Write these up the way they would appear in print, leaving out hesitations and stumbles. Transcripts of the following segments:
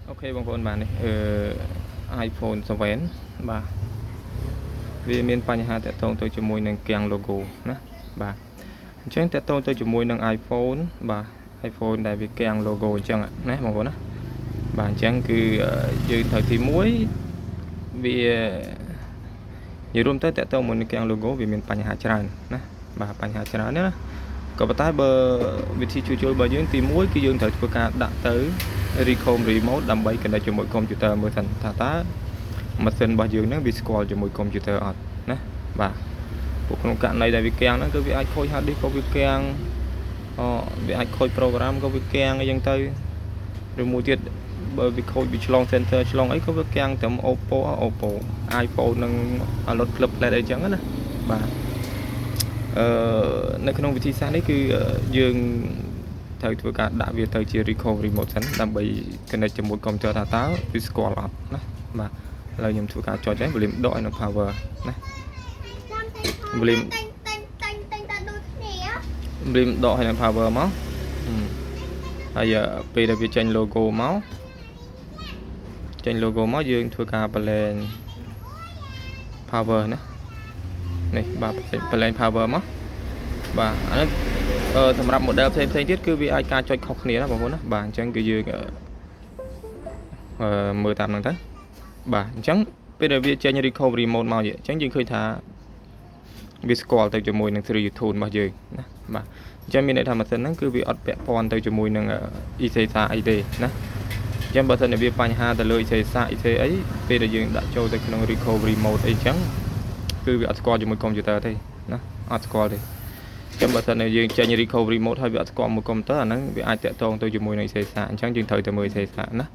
Ok bang phone bạn này iPhone 7 បាទវាមានបញ្ហាតាក់ទងទៅជាមួយនឹងកាំង logo ណាបាទអញ្ចឹងតាក់ទងទៅជាមួយនឹង iPhone បាទ iPhone ដែលវាកាំង logo អញ្ចឹងណាបងប្អូនណាបាទអញ្ចឹងគឺយើងត្រូវទី1វានិយាយរួមទៅតាក់ទងមួយនឹងកាំង logo វាមានបញ្ហាច្រើនណាបាទបញ្ហាច្រើនណាក៏ប៉ុន្តែបើវិធីជួយរបស់យើងទី1គឺយើងត្រូវធ្វើការដាក់ទៅ recovery mode ដើម្បី connect ជាមួយ computer មើលសិនថាតើម៉ាស៊ីនរបស់យើងហ្នឹងវាស្គាល់ជាមួយ computer អត់ណាបាទពួកក្នុងករណីដែលវាកាំងហ្នឹងគឺវាអាចខូច hard disk ក៏វាកាំងវាអាចខូច program ក៏វាកាំងអីចឹងទៅឬមួយទៀតបើវាខូចវាឆ្លង center ឆ្លងអីក៏វាកាំងត្រឹម Oppo iPhone នឹង load club plate អីចឹងណាបាទនៅក្នុងវិធីសាស្ត្រនេះគឺយើងត្រូវធ្វើការដាក់វាទៅជា recovery mode សិនដើម្បី connect ជាមួយ computer ថាតើវាស្គាល់អត់ណាបាទឥឡូវខ្ញុំធ្វើការចុចហើយ volume ដកឲ្យនៅ power ណា volume ដកឲ្យនៅ power មកហើយពេលដែលវាចេញ logo មកយើងធ្វើការបលែង power ណានេះបាទបលែង power មកបាទអានេះសម្រាប់ model ផ្សេងទៀតគឺវាអាចការចុចខុសគ្នាណាបងប្អូនណាបាទអញ្ចឹងគឺយើងមើលតាមហ្នឹងទៅបាទអញ្ចឹងពេលដែលវាចេញ recovery mode មកអញ្ចឹងយើងឃើញថាវាស្គាល់ទៅជាមួយនឹង 3U tune របស់យើងណាបាទអញ្ចឹងមានន័យថាម៉ាស៊ីនហ្នឹងគឺវាអត់ពាក់ព័ន្ធទៅជាមួយនឹង ECSA អីទេណាអញ្ចឹងបើសិនជាវាបញ្ហាទៅលើ ECSA អីពេលដែលយើងដាក់ចូលទៅក្នុង recovery mode អីចឹងគឺវាអត់ស្គាល់ជាមួយ computer ទេណាអត់ស្គាល់ទេចាំបើសិនយើងចេញ recovery mode ហើយវាអត់ស្គាល់មួយ computer អាហ្នឹងវាអាចតាក់ទងទៅជាមួយនឹង ECSA អញ្ចឹងយើងត្រូវទៅមើល ECSA ណា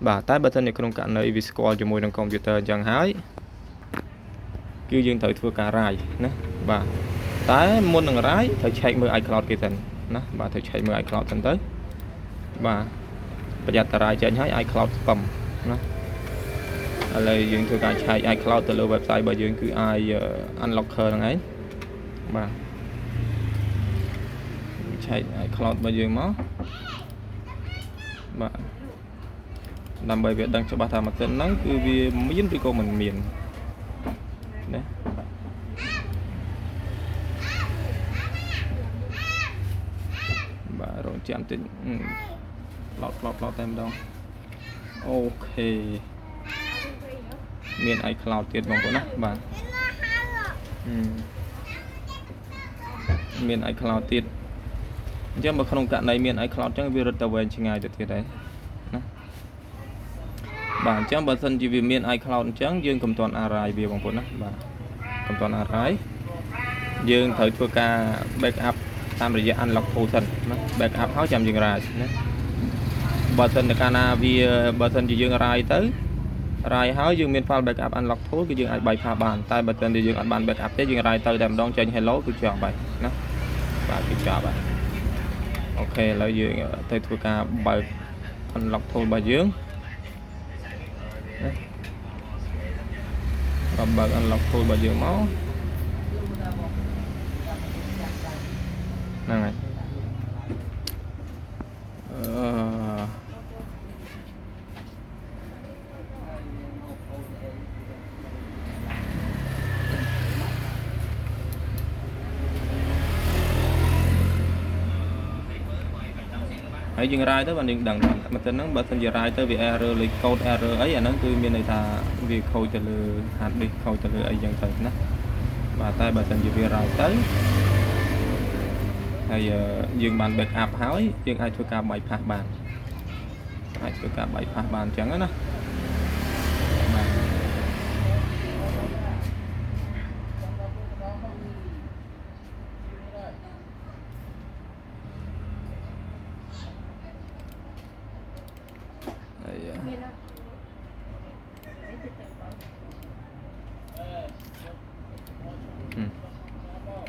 បាទតែបើសិនជាក្នុងករណីវាស្គាល់ជាមួយនឹង computer អញ្ចឹងហើយគឺយើងត្រូវធ្វើការរាយណាបាទតែមុននឹងរាយត្រូវ check មើល iCloud គេសិនណាបាទត្រូវ check មើល iCloud សិនទៅបាទប្រយ័ត្នតារាយចេញហើយ iCloud spam ណាឥឡូវយើងធ្វើការ check iCloud ទៅលើ website របស់យើងគឺ unlocker ហ្នឹងឯងបាទឆែក iCloud របស់យើងមកបាទដើម្បីវាដឹងច្បាស់ថាម៉ាស៊ីនហ្នឹងគឺវាមានឬក៏មិនមានណាបាទរងចាំតិចឡោតតែម្ដងអូខេមាន iCloud ទៀតបងប្អូនណាបាទមាន iCloud ទៀតអញ្ចឹងបើក្នុងករណីមាន iCloud អញ្ចឹងវារត់ទៅវែងឆ្ងាយទៅទៀតហើយណាបាទអញ្ចឹងបើសិនជាវាមាន iCloud អញ្ចឹងយើងកុំទាន់អារ៉ាយវាបងប្អូនណាបាទកុំទាន់អារ៉ាយយើងត្រូវធ្វើការ backup តាមរយៈ unlock tool សិនណា backup ហើយចាំយើងរាយណាបើសិនតែកាលណាវាបើសិនជាយើងរាយទៅរាយហើយយើងមាន file backup unlock tool គឺយើងអាច bypass បានតែបើសិនជាយើងអត់បាន backup ទេយើងរាយទៅតែម្ដងចេញ hello គឺចប់ហើយណាបាទគឺចប់ហើយអូខេឥឡូវយើងទៅធ្វើការបើក unlock tool របស់យើងណាបើក unlock tool របស់យើងមកហ្នឹងហើយហើយយើងរាយទៅបានយើងដឹងថាម៉ាស៊ីនហ្នឹងបើសិនជារាយទៅវា error លេខកូដ error អីអាហ្នឹងគឺមានន័យថាវាខូចទៅលើ hard disk ខូចទៅលើអីចឹងទៅណាបាទតែបើសិនជាវារាយទៅហើយយើងបាន backup ហើយយើងអាចធ្វើការ bypass បានអញ្ចឹងណាន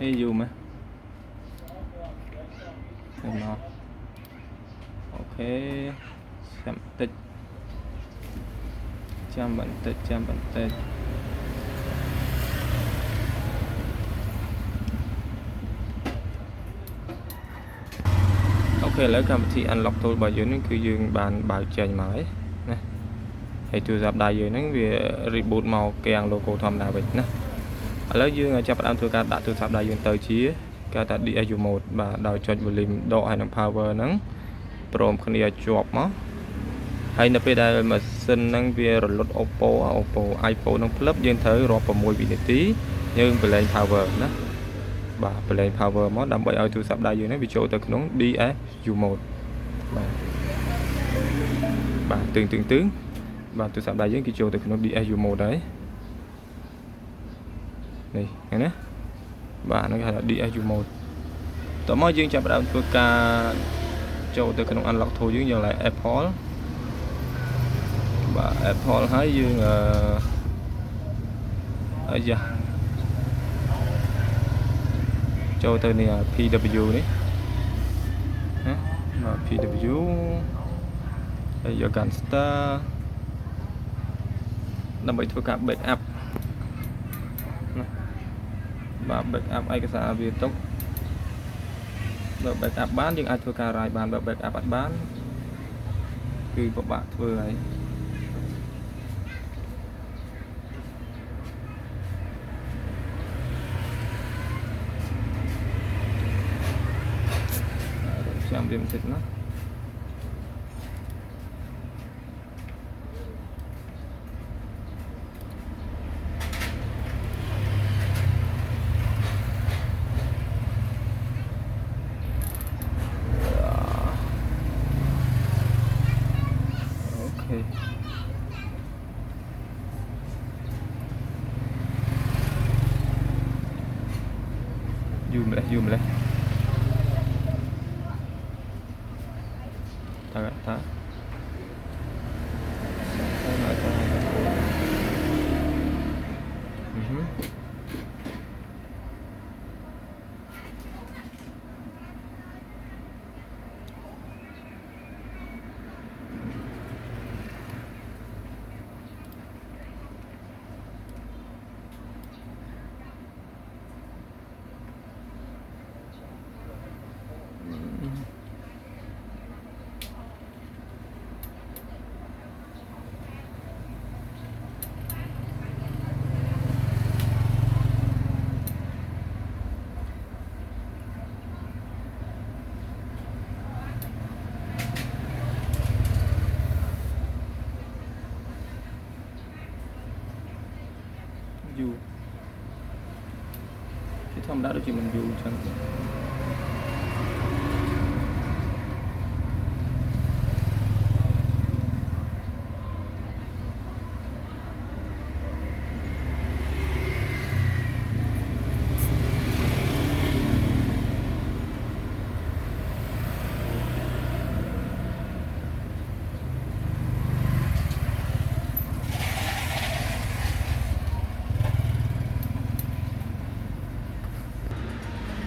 េះយូរមកអូខេចាំបន្តិចអូខេឥឡូវកម្មវិធី unlock tool របស់យើងនេះគឺយើងបានបើកចេញមកហើយ ណាហើយទូរស័ព្ទដៃយើងហ្នឹងវា reboot មកគេអាំង logo ធម្មតាវិញណាឥឡូវយើងចាប់ផ្ដើមធ្វើការដាក់ទូរស័ព្ទដៃយើងទៅជាគេថា DSU mode បាទដោយចុច volume ដកហើយនឹង power ហ្នឹងព្រមគ្នាជាប់មកហើយនៅពេលដែលម៉ាស៊ីនហ្នឹងវារលត់ Oppo iPhone ហ្នឹងភ្លឹបយើងត្រូវរាប់6វិនាទីយើងបលែង power ណាបាទបលែង power មកដើម្បីឲ្យទូរស័ព្ទដៃយើងហ្នឹងវាចូលទៅក្នុង DSU mode បាទទិញបាទទូរស័ព្ទដៃយើងគេចូលទៅក្នុង DSU mode ហើយនេះឃើញណាបាទហ្នឹងគេហៅថា DSU mode តោះមកយើងចាប់ផ្ដើមធ្វើការចូលទៅក្នុង unlock tool យើងឡើង Apple បាទ Apple ហើយយើងចូលទៅនេះ PW នេះណាបាទ PW ហើយយក Gunster ដើម្បីធ្វើការ backup ណាបាទ backup ឯកសារវាទុកបើ backup បានយើងអាចធ្វើការ write បានបើ backup អត់បានគឺពិបាកធ្វើហើយចាំវាបន្តិចណាយូរម្លេះតាយូរជាធម្មតាដូចជាមិនយូរអញ្ចឹង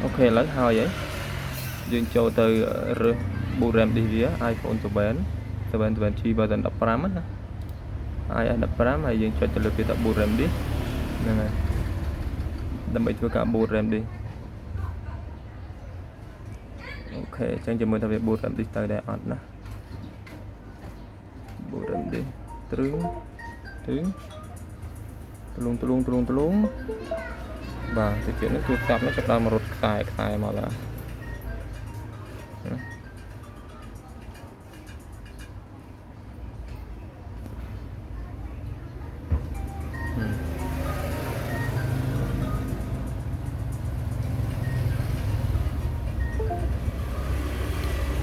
អូខេឥឡូវហើយយើងចូលទៅរើស boot RAM disk វា iPhone 7G version 15ណា iOS 15ហើយយើងចុចទៅលើពាក្យថា boot RAM disk ហ្នឹងហើយដើម្បីធ្វើការ boot RAM disk អូខេអញ្ចឹងជាមួយថាវា boot RAM disk ទៅដែរអត់ណា boot RAM disk ទ្រឹងទ្រង់បាទទៅទៀតនេះគឺស្ដាប់នេះចាប់ដល់មករត់ខ្សែមកឡើយ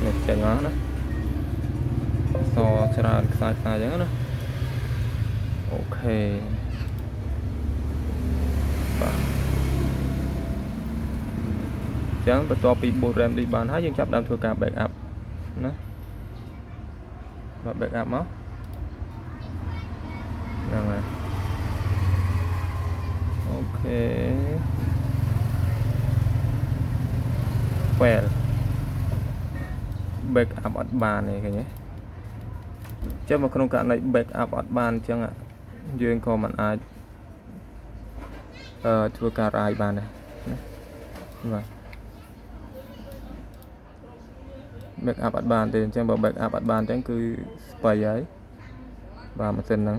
នេះចេញមកណាសច្រើនខ្សែអញ្ចឹងណាអូខេបាទចឹងបន្ទាប់ពី boot RAM នេះបានហើយយើងចាប់ដើមធ្វើការ backup ណាបាទ backup មកហ្នឹងហើយអូខេ fail backup អត់បានទេឃើញទេចឹងមកក្នុងករណី backup អត់បានអញ្ចឹងយើងក៏មិនអាចធ្វើការ write បានដែរណាបាទ backup អត់បានទេអញ្ចឹងបើ backup អត់បានអញ្ចឹងគឺស្បៃហើយ បាទម៉ាស៊ីនហ្នឹង